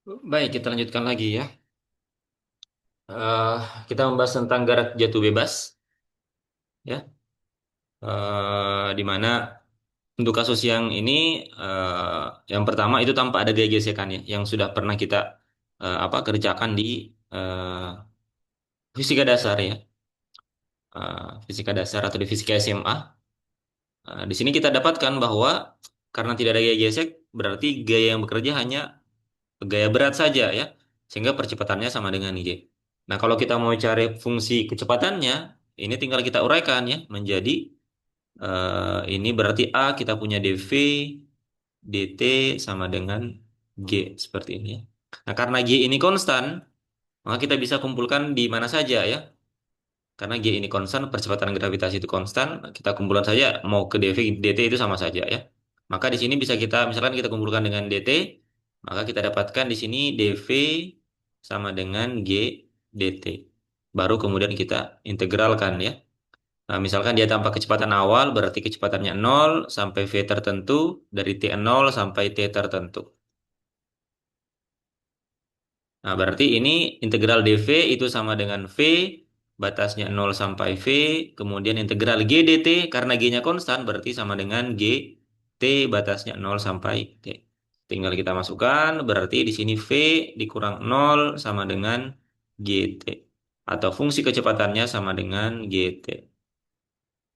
Baik, kita lanjutkan lagi ya. Eh, kita membahas tentang garak jatuh bebas, ya. Di mana untuk kasus yang ini, yang pertama itu tanpa ada gaya gesekan ya, yang sudah pernah kita kerjakan di eh, fisika dasar ya. Fisika dasar atau di fisika SMA. Di sini kita dapatkan bahwa karena tidak ada gaya gesek, berarti gaya yang bekerja hanya gaya berat saja ya, sehingga percepatannya sama dengan G. Nah, kalau kita mau cari fungsi kecepatannya, ini tinggal kita uraikan ya menjadi ini berarti A kita punya dv dt sama dengan G seperti ini ya. Nah, karena G ini konstan, maka kita bisa kumpulkan di mana saja ya. Karena G ini konstan, percepatan gravitasi itu konstan, kita kumpulkan saja mau ke dv dt itu sama saja ya. Maka di sini bisa kita misalkan kita kumpulkan dengan dt, maka kita dapatkan di sini dv sama dengan g dt. Baru kemudian kita integralkan ya. Nah, misalkan dia tanpa kecepatan awal berarti kecepatannya nol sampai v tertentu, dari t nol sampai t tertentu. Nah, berarti ini integral dv itu sama dengan v, batasnya nol sampai v, kemudian integral g dt, karena g-nya konstan, berarti sama dengan g t, batasnya nol sampai t. Tinggal kita masukkan, berarti di sini v dikurang nol sama dengan gt. Atau fungsi kecepatannya sama dengan gt.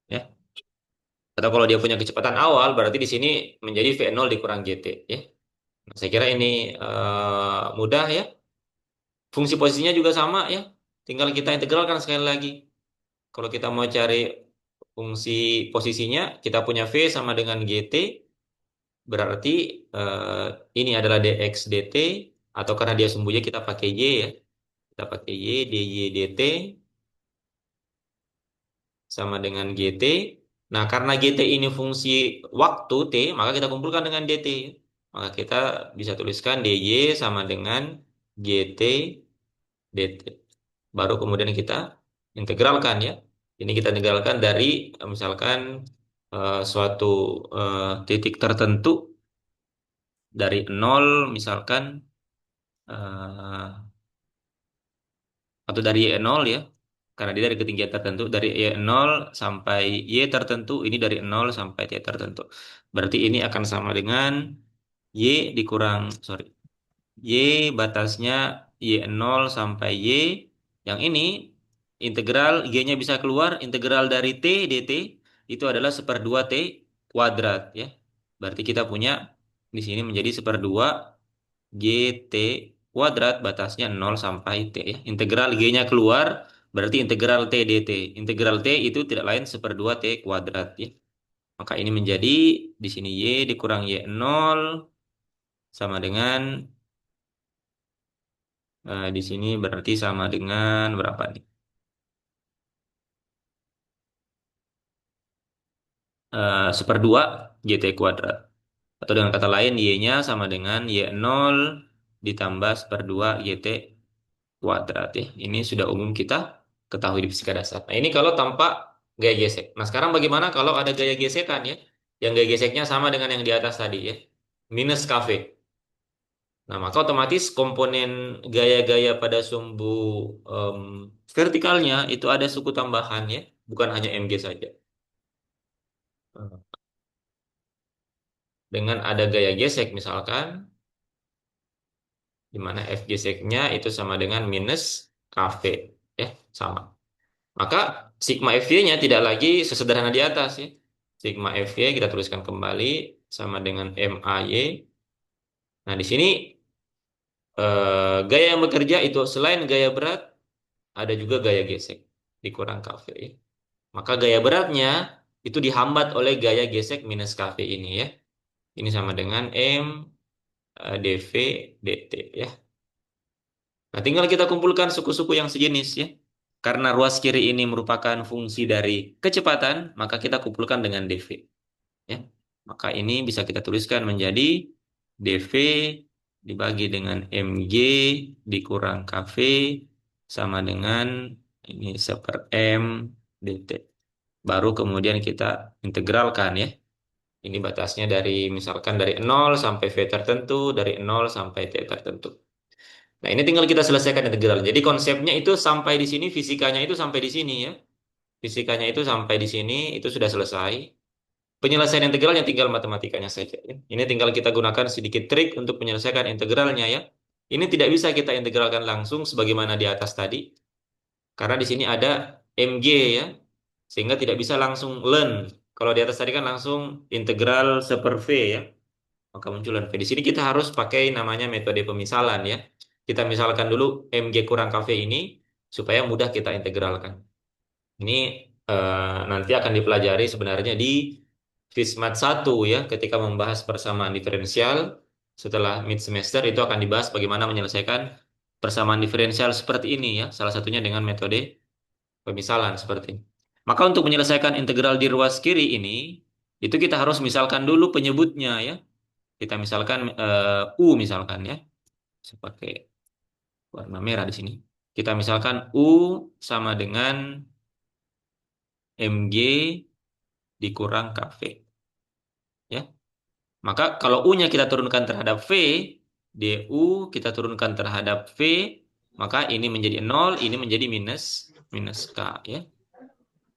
Ya. Atau kalau dia punya kecepatan awal, berarti di sini menjadi v nol dikurang gt. Ya. Nah, saya kira ini mudah ya. Fungsi posisinya juga sama ya. Tinggal kita integralkan sekali lagi. Kalau kita mau cari fungsi posisinya, kita punya V sama dengan GT, berarti eh, ini adalah dx dt, atau karena dia sumbunya kita pakai Y ya. Kita pakai Y, dy dt sama dengan GT. Nah, karena GT ini fungsi waktu T, maka kita kumpulkan dengan dt. Maka kita bisa tuliskan dy sama dengan GT dt. Baru kemudian kita integralkan ya. Ini kita integralkan dari misalkan suatu titik tertentu dari nol misalkan, eh, atau dari y0 ya. Karena dia dari ketinggian tertentu dari y0 sampai y tertentu, ini dari nol sampai t tertentu. Berarti ini akan sama dengan y dikurang sorry Y batasnya Y0 sampai Y. Yang ini integral Y-nya bisa keluar. Integral dari T dt itu adalah seperdua T kuadrat ya. Berarti kita punya di sini menjadi seperdua GT kuadrat batasnya 0 sampai T ya. Integral Y-nya keluar berarti integral T dt. Integral T itu tidak lain seperdua T kuadrat ya. Maka ini menjadi di sini Y dikurang Y0 sama dengan di sini berarti sama dengan berapa nih? Seperdua GT kuadrat. Atau dengan kata lain, Y-nya sama dengan Y0 ditambah seperdua GT kuadrat ya. Ini sudah umum kita ketahui di fisika dasar. Nah, ini kalau tanpa gaya gesek. Nah, sekarang bagaimana kalau ada gaya gesekan ya? Yang gaya geseknya sama dengan yang di atas tadi ya. Minus kV. Nah, maka otomatis komponen gaya-gaya pada sumbu em, vertikalnya itu ada suku tambahan ya, bukan hanya mg saja. Dengan ada gaya gesek misalkan, di mana f geseknya itu sama dengan minus kv, ya, sama. Maka sigma fy-nya tidak lagi sesederhana di atas ya. Sigma fy kita tuliskan kembali sama dengan may. Nah, di sini gaya yang bekerja itu selain gaya berat, ada juga gaya gesek dikurang kv ya. Maka gaya beratnya itu dihambat oleh gaya gesek minus kv ini ya. Ini sama dengan m dv dt ya. Nah, tinggal kita kumpulkan suku-suku yang sejenis ya. Karena ruas kiri ini merupakan fungsi dari kecepatan, maka kita kumpulkan dengan dv ya. Maka ini bisa kita tuliskan menjadi dv dibagi dengan mg dikurang kv sama dengan ini seper m dt. Baru kemudian kita integralkan ya. Ini batasnya dari misalkan dari nol sampai V tertentu, dari nol sampai T tertentu. Nah, ini tinggal kita selesaikan integral. Jadi konsepnya itu sampai di sini, fisikanya itu sampai di sini ya. Fisikanya itu sampai di sini, itu sudah selesai. Penyelesaian integralnya tinggal matematikanya saja, ya. Ini tinggal kita gunakan sedikit trik untuk menyelesaikan integralnya ya. Ini tidak bisa kita integralkan langsung sebagaimana di atas tadi, karena di sini ada mg ya, sehingga tidak bisa langsung ln. Kalau di atas tadi kan langsung integral seper v ya, maka munculan v. Di sini kita harus pakai namanya metode pemisalan ya. Kita misalkan dulu mg kurang kv ini supaya mudah kita integralkan. Ini nanti akan dipelajari sebenarnya di FISMAT 1 ya, ketika membahas persamaan diferensial. Setelah mid semester itu akan dibahas bagaimana menyelesaikan persamaan diferensial seperti ini ya, salah satunya dengan metode pemisalan seperti ini. Maka untuk menyelesaikan integral di ruas kiri ini, itu kita harus misalkan dulu penyebutnya ya. Kita misalkan U misalkan ya, saya pakai warna merah di sini. Kita misalkan U sama dengan mg dikurang kv ya. Maka kalau U-nya kita turunkan terhadap V, du kita turunkan terhadap V, maka ini menjadi nol, ini menjadi minus minus K ya.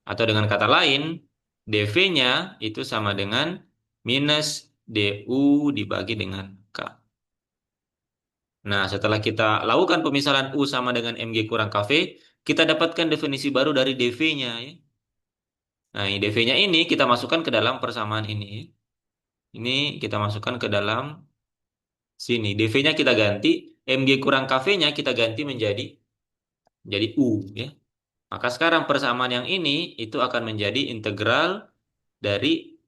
Atau dengan kata lain, dV-nya itu sama dengan minus du dibagi dengan K. Nah, setelah kita lakukan pemisahan U sama dengan mg kurang kv, kita dapatkan definisi baru dari dV-nya ya. Nah, dV-nya ini kita masukkan ke dalam persamaan ini ya. Ini kita masukkan ke dalam sini. dV-nya kita ganti, mg kurang kv-nya kita ganti menjadi U ya. Maka sekarang persamaan yang ini itu akan menjadi integral dari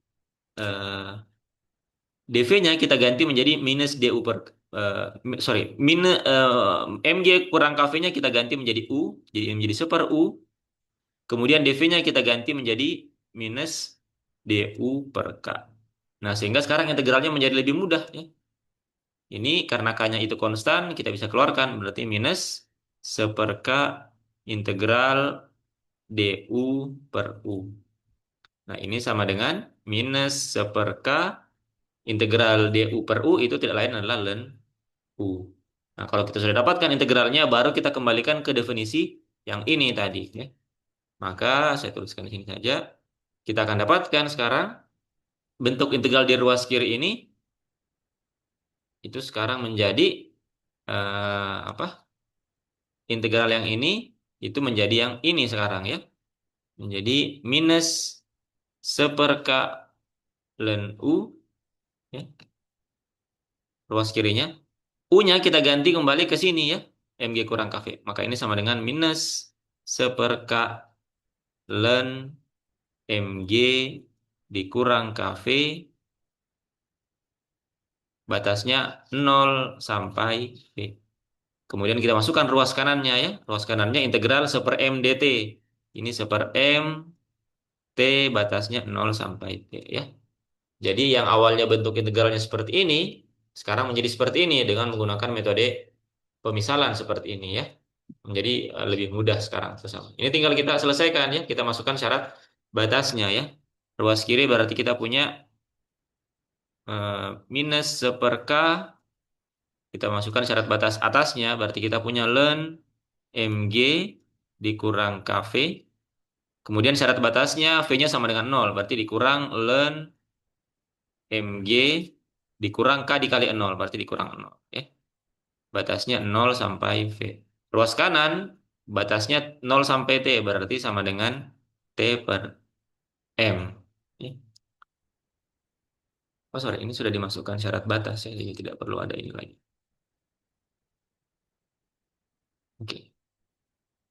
dV-nya kita ganti menjadi minus du per sorry, mg kurang kv-nya kita ganti menjadi U, jadi menjadi super U. Kemudian dV-nya kita ganti menjadi minus du per K. Nah, sehingga sekarang integralnya menjadi lebih mudah ya. Ini karena K-nya itu konstan, kita bisa keluarkan. Berarti minus seperka integral du per U. Nah, ini sama dengan minus seperka integral du per U itu tidak lain adalah ln U. Nah, kalau kita sudah dapatkan integralnya, baru kita kembalikan ke definisi yang ini tadi. Ya. Maka saya tuliskan di sini saja. Kita akan dapatkan sekarang bentuk integral di ruas kiri ini itu sekarang menjadi apa? Integral yang ini itu menjadi yang ini sekarang ya. Menjadi minus seperka ln U ya. Ruas kirinya. U-nya kita ganti kembali ke sini ya. mg kurang kv. Maka ini sama dengan minus seperka ln mg dikurang kv batasnya 0 sampai V. Kemudian kita masukkan ruas kanannya ya. Ruas kanannya integral seper M dt. Ini seper M T batasnya 0 sampai T ya. Jadi yang awalnya bentuk integralnya seperti ini, sekarang menjadi seperti ini dengan menggunakan metode pemisalan seperti ini ya. Menjadi lebih mudah sekarang sesama. Ini tinggal kita selesaikan ya. Kita masukkan syarat batasnya ya. Ruas kiri berarti kita punya minus seper K. Kita masukkan syarat batas atasnya berarti kita punya ln mg dikurang kv. Kemudian syarat batasnya V-nya sama dengan 0. Berarti dikurang ln mg dikurang K dikali 0. Berarti dikurang 0. Ya. Batasnya 0 sampai V. Ruas kanan batasnya 0 sampai T. Berarti sama dengan T per M. Ya. Oh sorry, ini sudah dimasukkan syarat batas ya. Jadi tidak perlu ada ini lagi. Oke.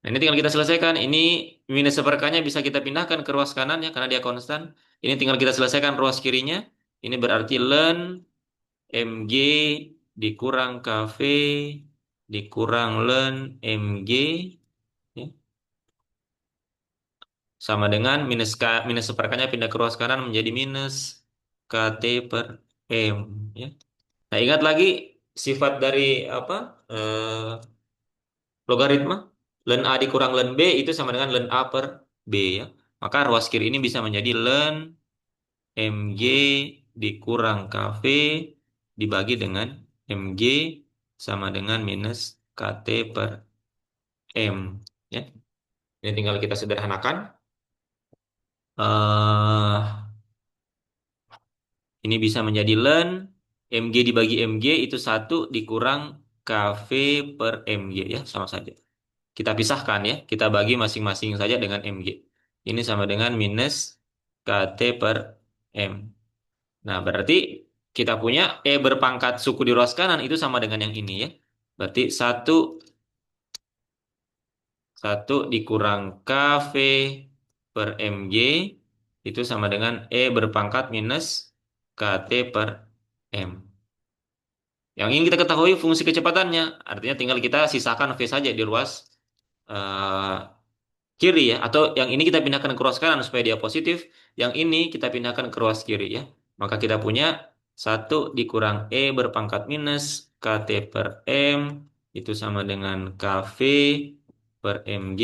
Nah, ini tinggal kita selesaikan. Ini minus seperkanya bisa kita pindahkan ke ruas kanan ya, karena dia konstan. Ini tinggal kita selesaikan ruas kirinya. Ini berarti ln mg dikurang kv dikurang ln mg ya, sama dengan minus seperkanya pindah ke ruas kanan menjadi minus kt per m ya. Nah, ingat lagi sifat dari apa? Logaritma ln A dikurang ln B itu sama dengan ln A per B ya. Maka ruas kiri ini bisa menjadi ln mg dikurang kv dibagi dengan mg sama dengan minus KT per M. Ya, ini tinggal kita sederhanakan. Ini bisa menjadi ln mg dibagi mg itu satu dikurang kv per mg ya sama saja. Kita pisahkan ya, kita bagi masing-masing saja dengan mg. Ini sama dengan minus kt per m. Nah, berarti kita punya e berpangkat suku di ruas kanan itu sama dengan yang ini ya. Berarti satu dikurang kv per mg itu sama dengan e berpangkat minus kt per m. Yang ingin kita ketahui fungsi kecepatannya, artinya tinggal kita sisakan v saja di ruas eh, kiri ya, atau yang ini kita pindahkan ke ruas kanan supaya dia positif, yang ini kita pindahkan ke ruas kiri ya. Maka kita punya satu dikurang e berpangkat minus kt per m itu sama dengan kv per mg.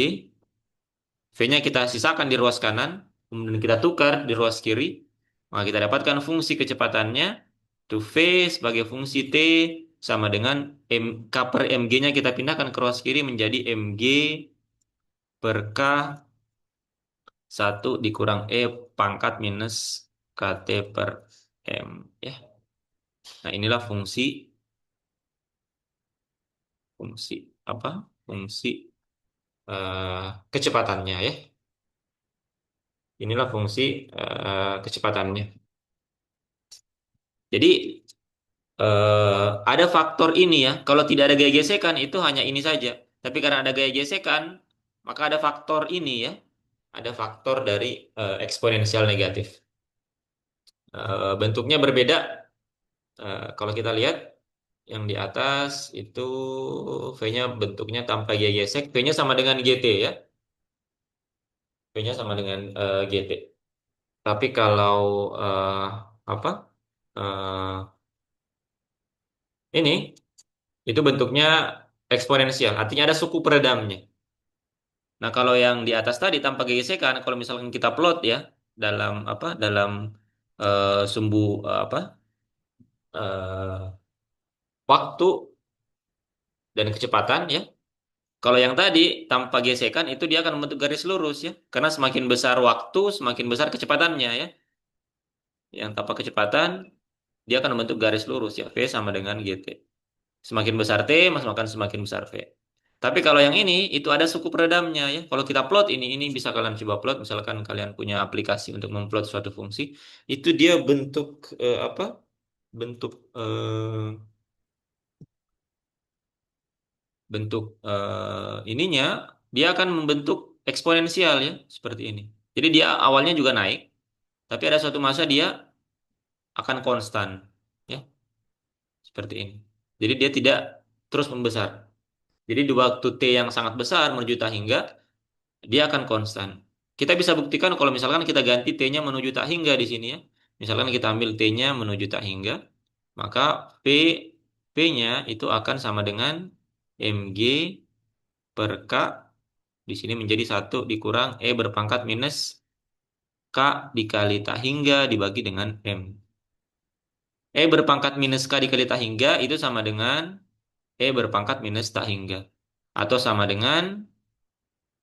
V-nya kita sisakan di ruas kanan, kemudian kita tukar di ruas kiri, maka kita dapatkan fungsi kecepatannya, itu V sebagai fungsi T sama dengan K per MG-nya kita pindahkan ke ruas kiri menjadi MG per K satu dikurang E pangkat minus KT per M. Ya. Nah inilah fungsi apa? Fungsi kecepatannya ya. Inilah fungsi kecepatannya. Jadi ada faktor ini ya. Kalau tidak ada gaya gesekan itu hanya ini saja. Tapi karena ada gaya gesekan, maka ada faktor ini ya. Ada faktor dari eksponensial negatif. Bentuknya berbeda. Kalau kita lihat yang di atas itu V-nya bentuknya tanpa gaya gesek. V-nya sama dengan GT ya. V-nya sama dengan GT. Tapi kalau eh, apa? eh, ini itu bentuknya eksponensial. Artinya ada suku peredamnya. Nah, kalau yang di atas tadi tanpa gesekan, kalau misalkan kita plot ya dalam apa? Dalam sumbu apa? eh, waktu dan kecepatan ya. Kalau yang tadi tanpa gesekan itu dia akan membentuk garis lurus ya. Karena semakin besar waktu, semakin besar kecepatannya ya. Yang tanpa kecepatan dia akan membentuk garis lurus ya. V sama dengan GT. Semakin besar T, maka semakin besar V. Tapi kalau yang ini itu ada suku peredamnya ya. Kalau kita plot ini bisa kalian coba plot. Misalkan kalian punya aplikasi untuk memplot suatu fungsi, itu dia bentuk apa? Bentuk bentuk ininya dia akan membentuk eksponensial ya seperti ini. Jadi dia awalnya juga naik, tapi ada suatu masa dia akan konstan ya seperti ini. Jadi dia tidak terus membesar. Jadi di waktu T yang sangat besar menuju tak hingga dia akan konstan. Kita bisa buktikan kalau misalkan kita ganti T-nya menuju tak hingga di sini ya. Misalkan kita ambil T-nya menuju tak hingga, maka P-nya itu akan sama dengan mg per K di sini menjadi satu dikurang E berpangkat minus K dikali tak hingga dibagi dengan M. E berpangkat minus K dikali tak hingga itu sama dengan E berpangkat minus tak hingga. Atau sama dengan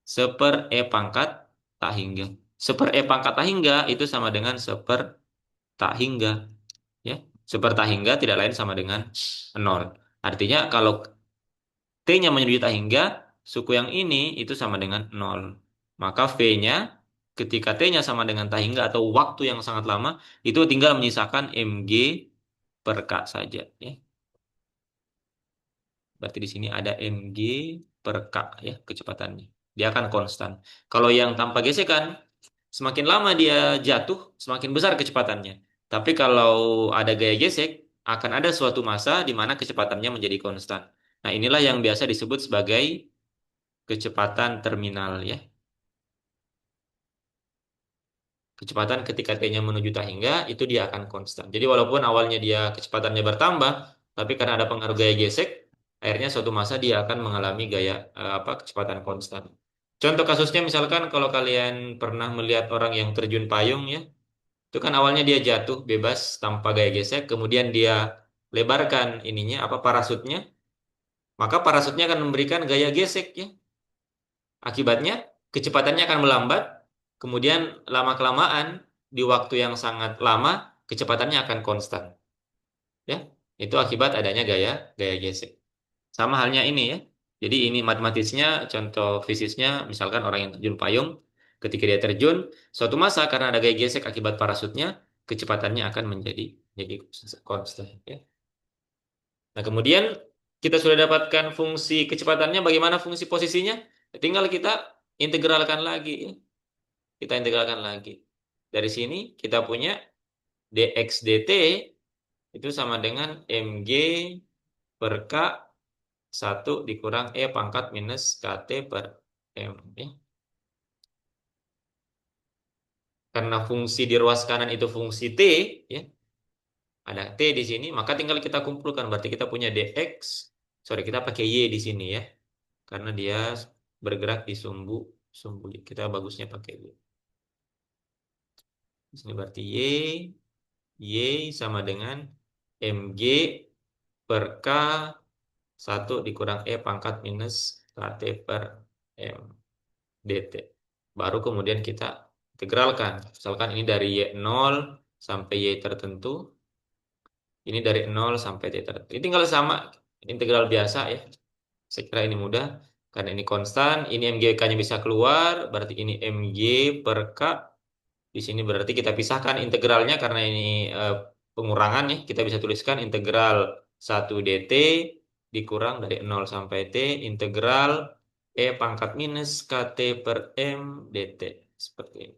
seper E pangkat tak hingga. Seper E pangkat tak hingga itu sama dengan seper tak hingga. Ya. Seper tak hingga tidak lain sama dengan nol. Artinya kalau T-nya menuju tak hingga, suku yang ini itu sama dengan nol. Maka V-nya ketika T-nya sama dengan tak hingga atau waktu yang sangat lama, itu tinggal menyisakan mg per K saja. Ya. Berarti di sini ada mg per K ya kecepatannya. Dia akan konstan. Kalau yang tanpa gesekan, semakin lama dia jatuh, semakin besar kecepatannya. Tapi kalau ada gaya gesek, akan ada suatu masa di mana kecepatannya menjadi konstan. Nah, inilah yang biasa disebut sebagai kecepatan terminal ya. Kecepatan ketika T-nya menuju tak hingga itu dia akan konstan. Jadi walaupun awalnya dia kecepatannya bertambah, tapi karena ada pengaruh gaya gesek, akhirnya suatu masa dia akan mengalami gaya apa kecepatan konstan. Contoh kasusnya misalkan kalau kalian pernah melihat orang yang terjun payung ya, itu kan awalnya dia jatuh bebas tanpa gaya gesek, kemudian dia lebarkan ininya apa parasutnya, maka parasutnya akan memberikan gaya gesek ya. Akibatnya kecepatannya akan melambat, kemudian lama-kelamaan di waktu yang sangat lama kecepatannya akan konstan. Ya, itu akibat adanya gaya gaya gesek. Sama halnya ini ya. Jadi ini matematisnya, contoh fisiknya, misalkan orang yang terjun payung, ketika dia terjun, suatu masa karena ada gaya gesek akibat parasutnya, kecepatannya akan menjadi konstan. Ya. Nah, kemudian kita sudah dapatkan fungsi kecepatannya, bagaimana fungsi posisinya? Tinggal kita integralkan lagi. Ya. Kita integralkan lagi. Dari sini kita punya dx dt itu sama dengan mg per k satu dikurang E pangkat minus KT per M. Ya. Karena fungsi di ruas kanan itu fungsi T, ya, ada T di sini, maka tinggal kita kumpulkan. Berarti kita punya dx, sorry kita pakai Y di sini ya, karena dia bergerak di sumbu. Kita bagusnya pakai Y. Di sini berarti Y sama dengan mg per K satu dikurang E pangkat minus KT per M. dt. Baru kemudian kita integralkan. Misalkan ini dari Y0 sampai Y tertentu. Ini dari 0 sampai T tertentu. Ini tinggal sama integral biasa ya. Saya kira ini mudah. Karena ini konstan. Ini MGK-nya bisa keluar. Berarti ini MG per K. Di sini berarti kita pisahkan integralnya. Karena ini pengurangan ya. Kita bisa tuliskan integral 1 dt dikurang dari 0 sampai T. Integral E pangkat minus KT per M dt. Seperti ini.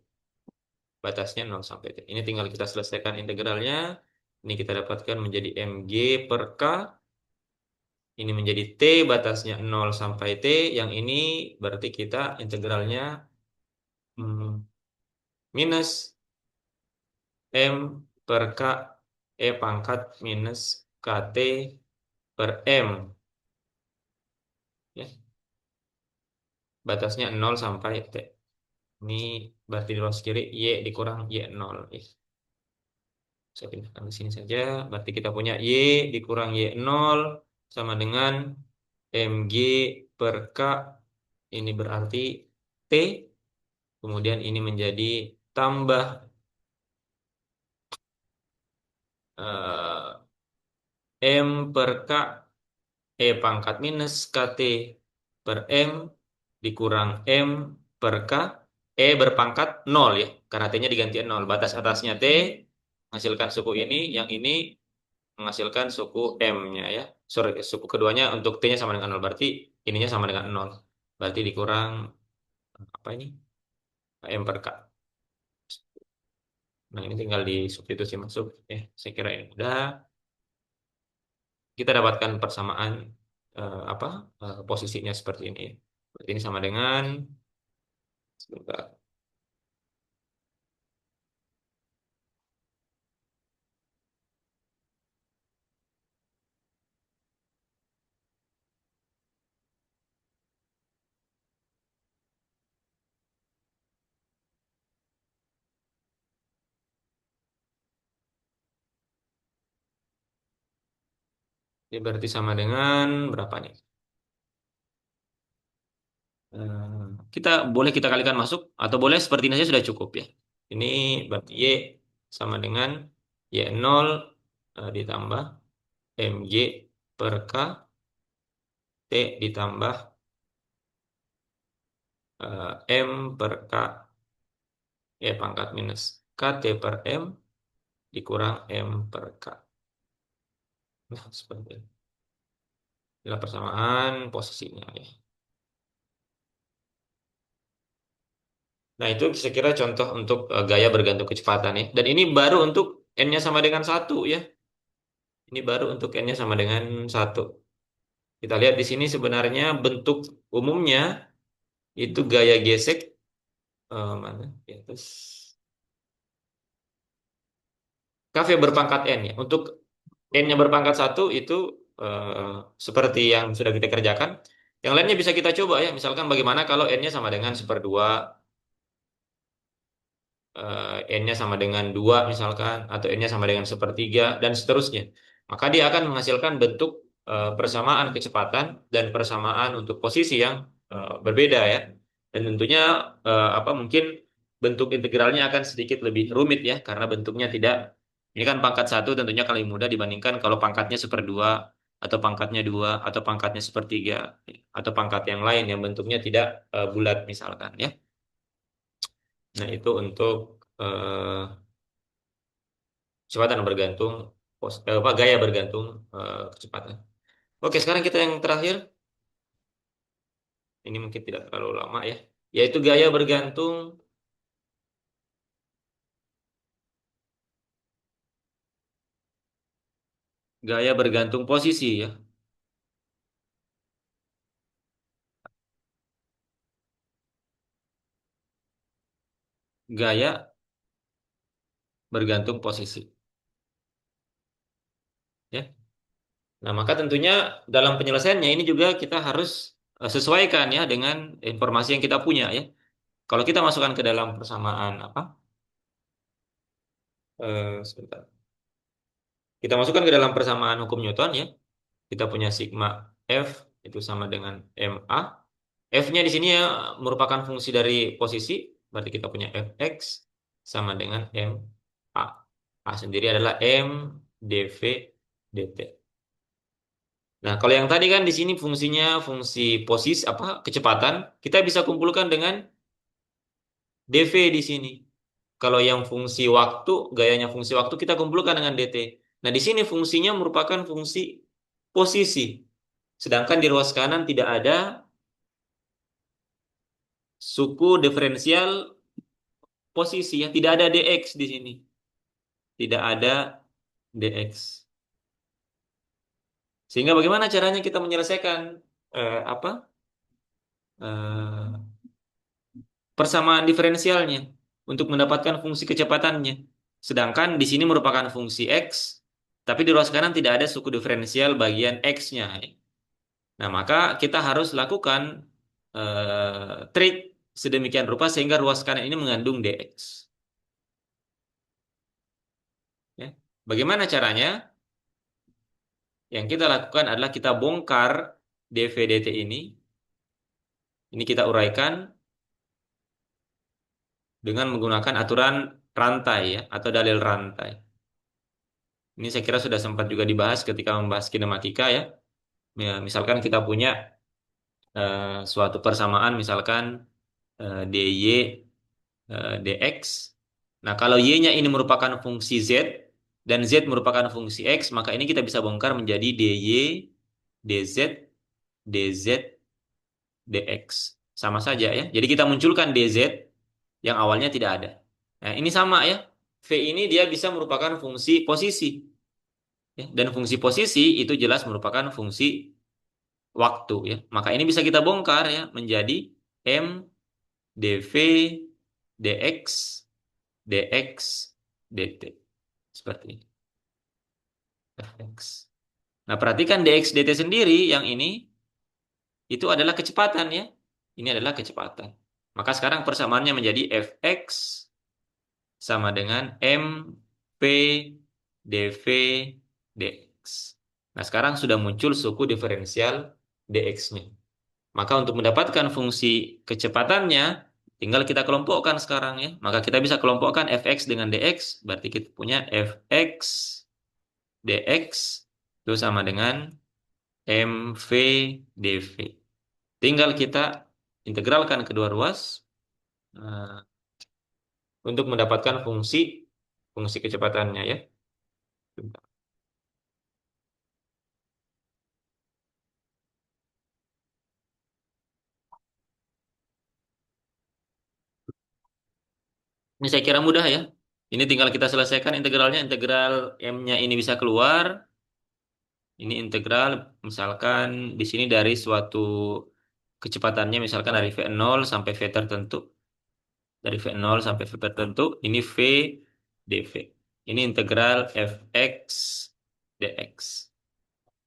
Batasnya 0 sampai T. Ini tinggal kita selesaikan integralnya. Ini kita dapatkan menjadi mg per k. Ini menjadi t batasnya 0 sampai t. Yang ini berarti kita integralnya minus m per k e pangkat minus kt per m. Ya, batasnya 0 sampai t. Ini berarti di ruas kiri y dikurang y0. Ya. Saya pindahkan ke sini saja. Berarti kita punya Y dikurang Y0 sama dengan MG per K. Ini berarti T. Kemudian ini menjadi tambah eh, M per K E pangkat minus KT per M dikurang M per K. E berpangkat 0 ya. Karena T-nya diganti 0. Batas atasnya T menghasilkan suku ini. Yang ini menghasilkan suku M-nya ya. Sorry, suku keduanya untuk T-nya sama dengan 0. Berarti ininya sama dengan 0. Berarti dikurang apa ini? M per K. Nah, ini tinggal disubstitusi masuk. Saya kira ini mudah. Kita dapatkan persamaan apa posisinya seperti ini. Berarti ini sama dengan sebentar. Ini berarti sama dengan berapa nih? Kita boleh kita kalikan masuk atau boleh seperti ini saja sudah cukup ya. Ini berarti Y sama dengan Y0 ditambah MG per K T ditambah M per K pangkat minus KT per M dikurang M per K. Nah, seperti ini. Inilah persamaan posisinya ya. Nah, itu saya kira contoh untuk gaya bergantung kecepatan ya. Dan ini baru untuk N-nya sama dengan satu ya. Ini baru untuk N-nya sama dengan satu. Kita lihat di sini sebenarnya bentuk umumnya itu gaya gesek mana? Ya, terus KV berpangkat N ya. Untuk N-nya berpangkat satu itu seperti yang sudah kita kerjakan. Yang lainnya bisa kita coba ya. Misalkan bagaimana kalau N-nya sama dengan seperdua, N-nya sama dengan 2 misalkan, atau N-nya sama dengan sepertiga, dan seterusnya. Maka dia akan menghasilkan bentuk persamaan kecepatan dan persamaan untuk posisi yang berbeda ya. Dan tentunya apa mungkin bentuk integralnya akan sedikit lebih rumit ya karena bentuknya tidak ini kan pangkat satu tentunya kali mudah dibandingkan kalau pangkatnya seperdua atau pangkatnya dua atau pangkatnya sepertiga atau pangkat yang lain yang bentuknya tidak bulat misalkan ya. Nah itu untuk eh, kecepatan bergantung apa gaya bergantung kecepatan. Oke, sekarang kita yang terakhir. Ini mungkin tidak terlalu lama ya. Yaitu gaya bergantung posisi ya. Gaya bergantung posisi ya. Nah, maka tentunya dalam penyelesaiannya ini juga kita harus sesuaikan ya dengan informasi yang kita punya ya. Kalau kita masukkan ke dalam persamaan apa? Sebentar. Kita masukkan ke dalam persamaan hukum Newton ya. Kita punya sigma F itu sama dengan ma. F-nya di sini ya merupakan fungsi dari posisi, berarti kita punya Fx sama dengan ma. A sendiri adalah m dv dt. Nah, kalau yang tadi kan di sini fungsinya fungsi posisi apa kecepatan, kita bisa kumpulkan dengan dv di sini. Kalau yang fungsi waktu, gayanya fungsi waktu kita kumpulkan dengan dt. Nah, di sini fungsinya merupakan fungsi posisi. Sedangkan di ruas kanan tidak ada suku diferensial posisi ya, tidak ada dx di sini. Tidak ada dx. Sehingga bagaimana caranya kita menyelesaikan apa eh, persamaan diferensialnya untuk mendapatkan fungsi kecepatannya. Sedangkan di sini merupakan fungsi x, tapi di ruas kanan tidak ada suku diferensial bagian x-nya. Nah, maka kita harus lakukan trik sedemikian rupa sehingga ruas kanan ini mengandung dx. Ya. Bagaimana caranya? Yang kita lakukan adalah kita bongkar dv dt ini. Ini kita uraikan dengan menggunakan aturan rantai ya atau dalil rantai. Ini saya kira sudah sempat juga dibahas ketika membahas kinematika ya. Misalkan kita punya suatu persamaan misalkan dy dx. Nah, kalau y-nya ini merupakan fungsi z dan z merupakan fungsi x, maka ini kita bisa bongkar menjadi dy dz dz dx. Sama saja ya. Jadi kita munculkan dz yang awalnya tidak ada. Nah, ini sama ya. V ini dia bisa merupakan fungsi posisi. Ya. Dan fungsi posisi itu jelas merupakan fungsi waktu ya. Maka ini bisa kita bongkar ya menjadi M dv dx dx dt. Seperti ini. Fx. Nah, perhatikan dx dt sendiri yang ini itu adalah kecepatan ya. Ini adalah kecepatan. Maka sekarang persamaannya menjadi Fx sama dengan M P dv dx. Nah, sekarang sudah muncul suku diferensial dx-nya. Maka untuk mendapatkan fungsi kecepatannya, tinggal kita kelompokkan sekarang ya. Maka kita bisa kelompokkan Fx dengan dx, berarti kita punya Fx dx itu sama dengan mv dv. Tinggal kita integralkan kedua ruas untuk mendapatkan fungsi fungsi kecepatannya ya. Ini saya kira mudah ya. Ini tinggal kita selesaikan integralnya. Integral M-nya ini bisa keluar. Ini integral misalkan di sini dari suatu kecepatannya misalkan dari V0 sampai V tertentu. Dari V0 sampai V tertentu. Ini V dV. Ini integral Fx dx.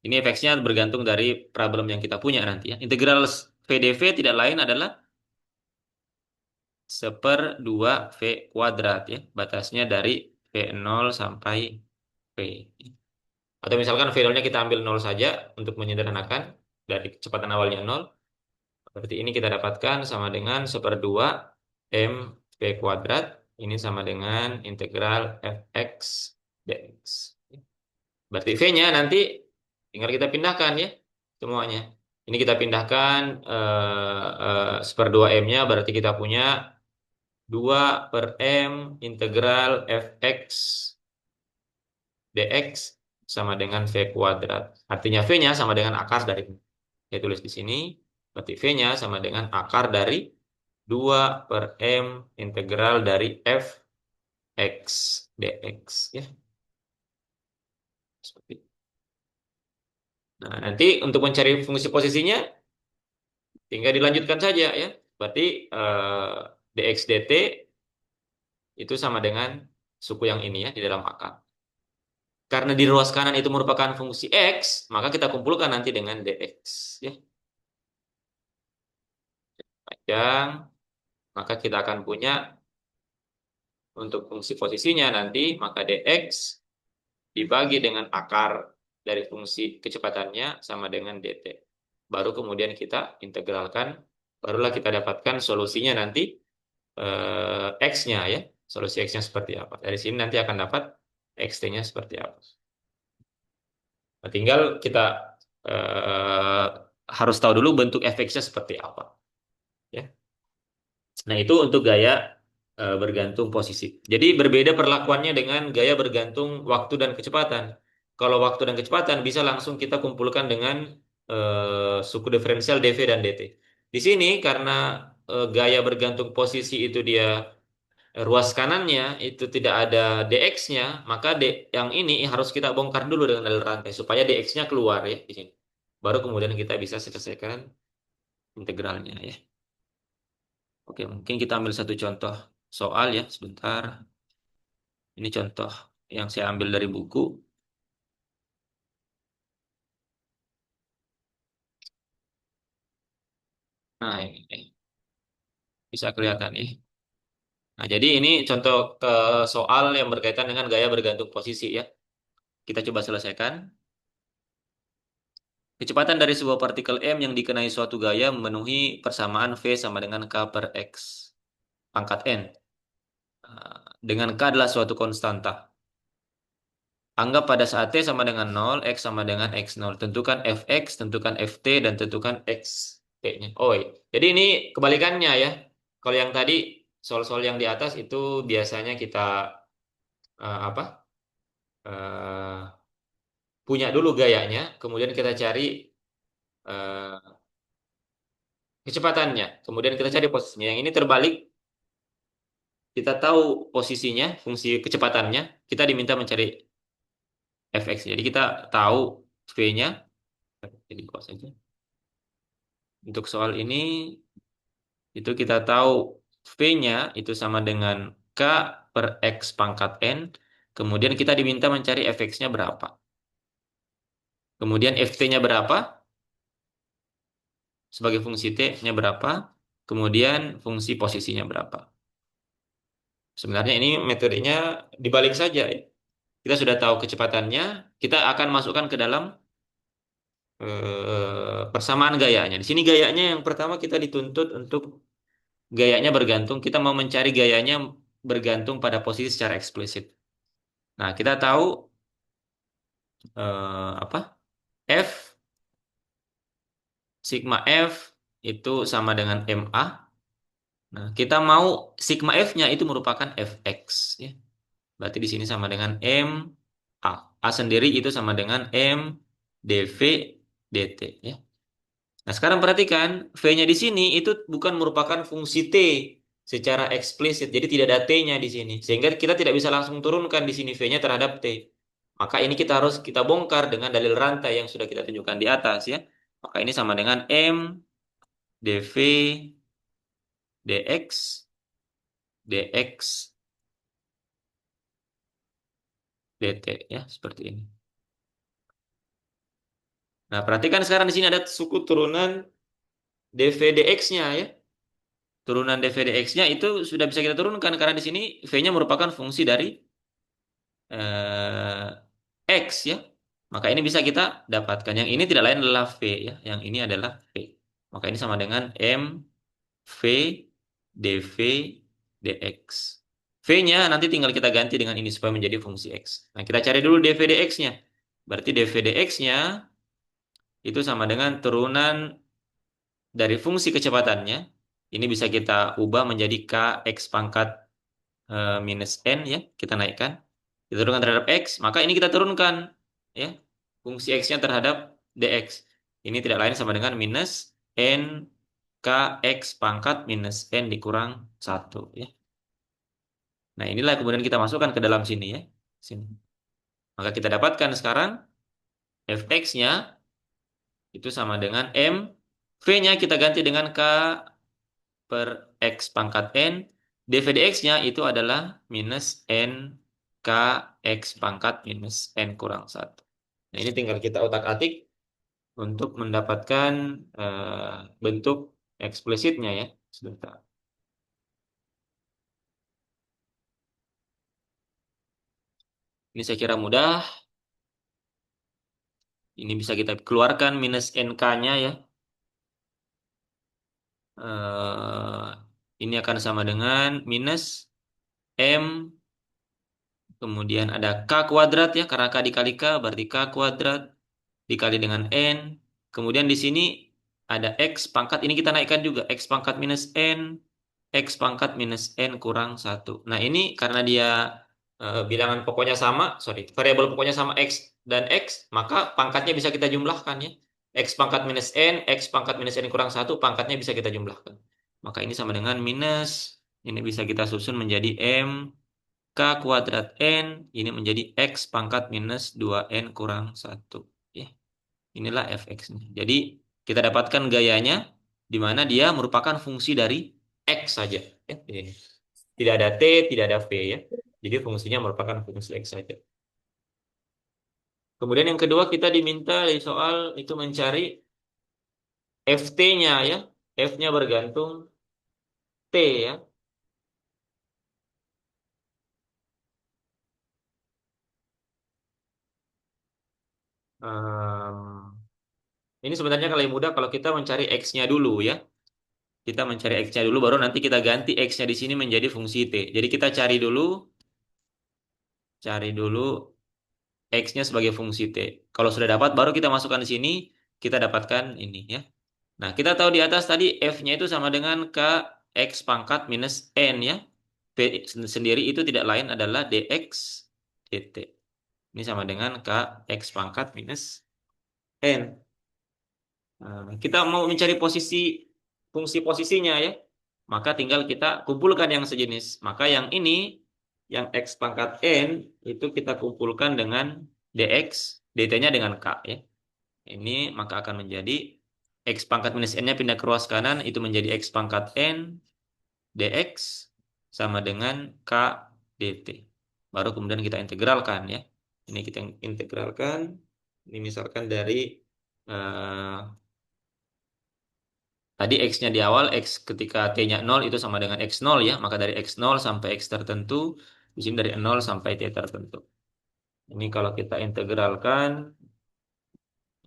Ini Fx-nya bergantung dari problem yang kita punya nanti ya. Integral V dV tidak lain adalah seperdua V kuadrat ya. Batasnya dari V0 sampai V. Atau misalkan V0-nya kita ambil nol saja untuk menyederhanakan dari kecepatan awalnya nol. Berarti ini kita dapatkan sama dengan seperdua M V kuadrat. Ini sama dengan integral Fx dx. Berarti V-nya nanti tinggal kita pindahkan ya semuanya. Ini kita pindahkan seperdua M-nya berarti kita punya 2 per M integral Fx dx sama dengan V kuadrat. Artinya V-nya sama dengan akar dari, saya tulis di sini, berarti V-nya sama dengan akar dari 2 per M integral dari Fx dx. Ya, seperti itu. Nah, nanti untuk mencari fungsi posisinya, tinggal dilanjutkan saja ya. Berarti dx dt itu sama dengan suku yang ini ya di dalam akar. Karena di ruas kanan itu merupakan fungsi x, maka kita kumpulkan nanti dengan dx. Ya, panjang. Maka kita akan punya untuk fungsi posisinya nanti, maka dx dibagi dengan akar dari fungsi kecepatannya sama dengan dt. Baru kemudian kita integralkan, barulah kita dapatkan solusinya nanti x-nya ya. Solusi x-nya seperti apa. Dari sini nanti akan dapat xt-nya seperti apa. Nah, tinggal kita eh, harus tahu dulu bentuk fx-nya seperti apa. Ya. Nah, itu untuk gaya bergantung posisi. Jadi berbeda perlakuannya dengan gaya bergantung waktu dan kecepatan. Kalau waktu dan kecepatan bisa langsung kita kumpulkan dengan suku diferensial dv dan dt. Di sini karena gaya bergantung posisi itu dia ruas kanannya itu tidak ada dx-nya, maka yang ini harus kita bongkar dulu dengan alur rantai supaya dx-nya keluar ya di sini. Baru kemudian kita bisa selesaikan integralnya ya. Oke, mungkin kita ambil satu contoh soal ya, sebentar. Ini contoh yang saya ambil dari buku. Nah, ini bisa kelihatan nih. Nah, jadi ini contoh soal yang berkaitan dengan gaya bergantung posisi ya. Kita coba selesaikan. Kecepatan dari sebuah partikel M yang dikenai suatu gaya memenuhi persamaan V sama dengan K per X pangkat N. Dengan K adalah suatu konstanta. Anggap pada saat T sama dengan nol, X sama dengan X0. Tentukan Fx, tentukan Ft, dan tentukan Xt-nya. Oh, iya. Jadi ini kebalikannya ya. Kalau yang tadi, soal-soal yang di atas itu biasanya kita apa? eh, punya dulu gayanya, kemudian kita cari eh, kecepatannya, kemudian kita cari posisinya. Yang ini terbalik, kita tahu posisinya, fungsi kecepatannya, kita diminta mencari Fx. Jadi kita tahu V-nya, jadi kuas aja. Untuk soal ini itu kita tahu V-nya itu sama dengan K per X pangkat N. Kemudian kita diminta mencari Fx-nya berapa. Kemudian Ft-nya berapa sebagai fungsi T-nya berapa. Kemudian fungsi posisinya berapa. Sebenarnya ini metodenya dibalik saja ya. Kita sudah tahu kecepatannya, kita akan masukkan ke dalam persamaan gayanya. Di sini gayanya yang pertama kita dituntut untuk gayanya bergantung. Kita mau mencari gayanya bergantung pada posisi secara eksplisit. Nah, kita tahu apa? F sigma F itu sama dengan MA. Nah, kita mau sigma F-nya itu merupakan Fx ya. Berarti di sini sama dengan M A. A sendiri itu sama dengan M dV dt ya. Nah, sekarang perhatikan V-nya di sini itu bukan merupakan fungsi T secara eksplisit. Jadi tidak ada T-nya di sini. Sehingga kita tidak bisa langsung turunkan di sini V-nya terhadap T. Maka ini kita harus kita bongkar dengan dalil rantai yang sudah kita tunjukkan di atas ya. Maka ini sama dengan M dV dx dx dt ya, seperti ini. Nah, perhatikan sekarang di sini ada suku turunan dV dx-nya ya. Turunan dV dx-nya itu sudah bisa kita turunkan karena di sini V-nya merupakan fungsi dari X ya. Maka ini bisa kita dapatkan. Yang ini tidak lain adalah V ya. Yang ini adalah V. Maka ini sama dengan M V dV dx. V-nya nanti tinggal kita ganti dengan ini supaya menjadi fungsi X. Nah, kita cari dulu dV dx-nya. Berarti dV dx-nya itu sama dengan turunan dari fungsi kecepatannya. Ini bisa kita ubah menjadi Kx pangkat minus N ya. Kita naikkan. Kita turunkan terhadap X. Maka ini kita turunkan ya. Fungsi X-nya terhadap dx. Ini tidak lain sama dengan minus N Kx pangkat minus N dikurang satu ya. Nah, inilah kemudian kita masukkan ke dalam sini ya. Sini. Maka kita dapatkan sekarang fx-nya itu sama dengan M. V-nya kita ganti dengan K per X pangkat N. dV dx-nya itu adalah minus N K X pangkat minus N kurang satu. Nah, ini tinggal kita otak-atik untuk mendapatkan bentuk eksplisitnya ya. Sebentar. Ini saya kira mudah. Ini bisa kita keluarkan minus NK-nya ya. Eh, ini akan sama dengan minus M, kemudian ada K kuadrat ya, karena K dikali K berarti K kuadrat dikali dengan N. Kemudian di sini ada X pangkat, ini kita naikkan juga, X pangkat minus N, X pangkat minus N kurang satu. Nah ini karena dia bilangan pokoknya sama, sorry, variabel pokoknya sama X dan X, maka pangkatnya bisa kita jumlahkan ya. X pangkat minus N, X pangkat minus N kurang satu, pangkatnya bisa kita jumlahkan. Maka ini sama dengan minus, ini bisa kita susun menjadi M, K kuadrat N, ini menjadi X pangkat minus 2N kurang satu. Ya, inilah fx-nya. Jadi kita dapatkan gayanya, di mana dia merupakan fungsi dari X saja. Ya, ini. Tidak ada T, tidak ada V ya. Jadi fungsinya merupakan fungsi X saja. Kemudian yang kedua kita diminta di soal itu mencari FT-nya ya. F-nya bergantung T ya. Ehm, ini sebenarnya kalau yang mudah kalau kita mencari X-nya dulu ya. Kita mencari X-nya dulu baru nanti kita ganti X-nya di sini menjadi fungsi T. Jadi kita cari dulu X-nya sebagai fungsi T. Kalau sudah dapat baru kita masukkan di sini, kita dapatkan ini ya. Nah, kita tahu di atas tadi F-nya itu sama dengan K X pangkat minus N ya. P sendiri itu tidak lain adalah dx dt. Ini sama dengan K X pangkat minus N. Nah, kita mau mencari fungsi posisinya ya. Maka tinggal kita kumpulkan yang sejenis. Maka yang ini, yang X pangkat N, itu kita kumpulkan dengan dx, dt-nya dengan K ya. Ini maka akan menjadi X pangkat minus N-nya pindah ke ruas kanan, itu menjadi X pangkat N dx sama dengan K dt. Baru kemudian kita integralkan ya. Ini kita integralkan. Ini misalkan dari eh, tadi X-nya di awal, X ketika T-nya 0 itu sama dengan X0 ya. Maka dari X0 sampai X tertentu, di sini dari 0 sampai T tertentu. Ini kalau kita integralkan,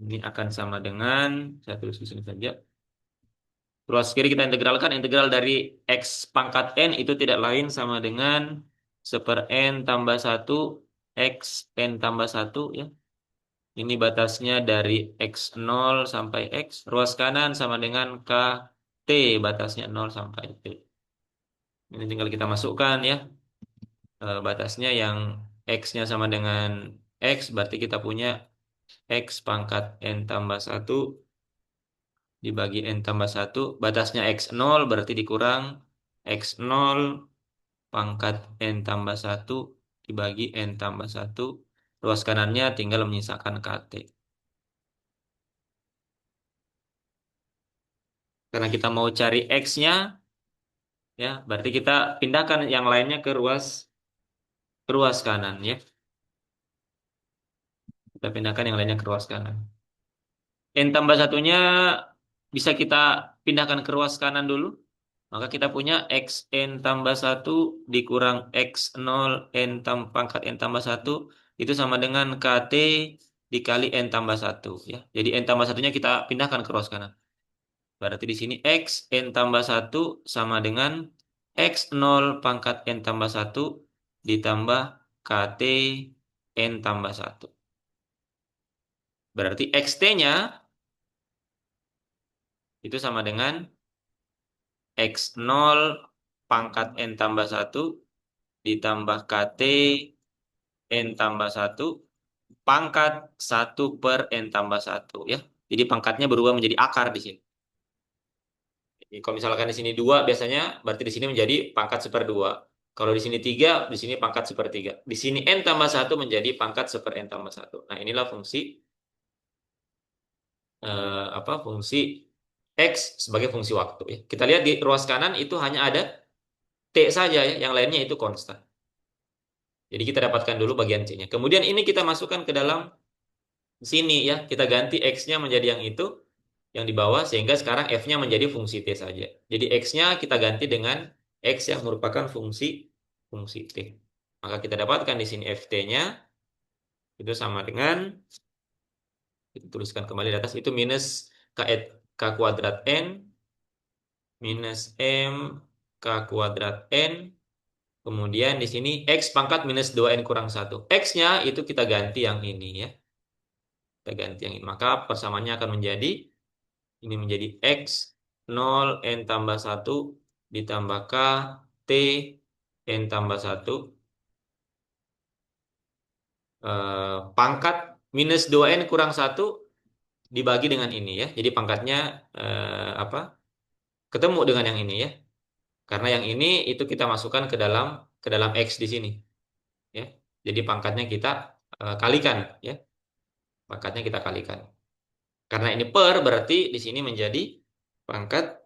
ini akan sama dengan, saya tulis di sini saja. Ruas kiri kita integralkan, integral dari X pangkat N itu tidak lain sama dengan 1/N tambah 1 X N tambah 1 ya. Ini batasnya dari X0 sampai X. Ruas kanan sama dengan K T, batasnya 0 sampai T. Ini tinggal kita masukkan ya. Batasnya yang X-nya sama dengan X, berarti kita punya X pangkat N tambah 1 dibagi N tambah 1. Batasnya X0 berarti dikurang X0 pangkat N tambah 1 dibagi N tambah 1. Ruas kanannya tinggal menyisakan KT. Karena kita mau cari X-nya, ya, berarti kita pindahkan yang lainnya ke ruas kanan ya. Kita pindahkan yang lainnya ke ruas kanan. N tambah satunya bisa kita pindahkan ke ruas kanan dulu. Maka kita punya X N tambah satu dikurang X0 pangkat N tambah satu itu sama dengan KT dikali N tambah satu ya. Jadi N tambah satunya kita pindahkan ke ruas kanan. Berarti di sini X N tambah satu sama dengan X nol pangkat N tambah satu ditambah KT N tambah satu. Berarti XT-nya itu sama dengan X nol pangkat N tambah satu ditambah KT N tambah satu pangkat satu per N tambah satu ya. Jadi pangkatnya berubah menjadi akar di sini. Jadi kalau misalkan di sini 2 biasanya berarti di sini menjadi pangkat seperdua. Kalau di sini 3 di sini pangkat sepertiga. Di sini N tambah satu menjadi pangkat seper N tambah satu. Nah inilah fungsi fungsi X sebagai fungsi waktu ya. Kita lihat di ruas kanan itu hanya ada T saja ya, yang lainnya itu konstan. Jadi kita dapatkan dulu bagian C-nya. Kemudian ini kita masukkan ke dalam sini ya, kita ganti X-nya menjadi yang itu, yang di bawah, sehingga sekarang F-nya menjadi fungsi T saja. Jadi X-nya kita ganti dengan X yang merupakan fungsi fungsi T. Maka kita dapatkan di sini FT-nya itu sama dengan, kita tuliskan kembali di atas, itu minus K kuadrat N minus M K kuadrat N. Kemudian di sini X pangkat minus 2N kurang satu. X-nya itu kita ganti yang ini ya. Kita ganti yang ini. Maka persamaannya akan menjadi, ini menjadi X nol N tambah satu ditambah K T N tambah satu pangkat minus 2N kurang satu dibagi dengan ini ya. Jadi pangkatnya apa? Ketemu dengan yang ini ya. Karena yang ini itu kita masukkan ke dalam X di sini ya. Jadi pangkatnya kita kalikan ya. Pangkatnya kita kalikan. Karena ini per berarti di sini menjadi pangkat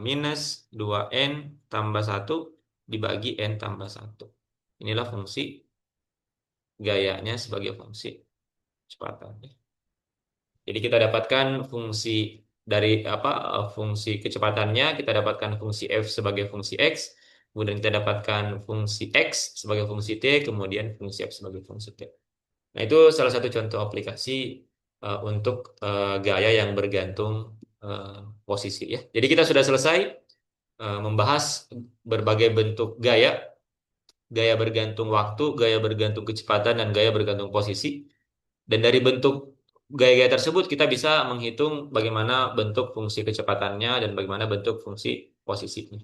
minus 2N tambah satu dibagi N tambah satu. Inilah fungsi gayanya sebagai fungsi kecepatan. Jadi kita dapatkan fungsi dari fungsi kecepatannya, kita dapatkan fungsi F sebagai fungsi X, kemudian kita dapatkan fungsi X sebagai fungsi T, kemudian fungsi F sebagai fungsi T. Nah, itu salah satu contoh aplikasi untuk gaya yang bergantung eh, posisi ya. Jadi kita sudah selesai membahas berbagai bentuk gaya, gaya bergantung waktu, gaya bergantung kecepatan, dan gaya bergantung posisi. Dan dari bentuk gaya-gaya tersebut kita bisa menghitung bagaimana bentuk fungsi kecepatannya dan bagaimana bentuk fungsi posisinya.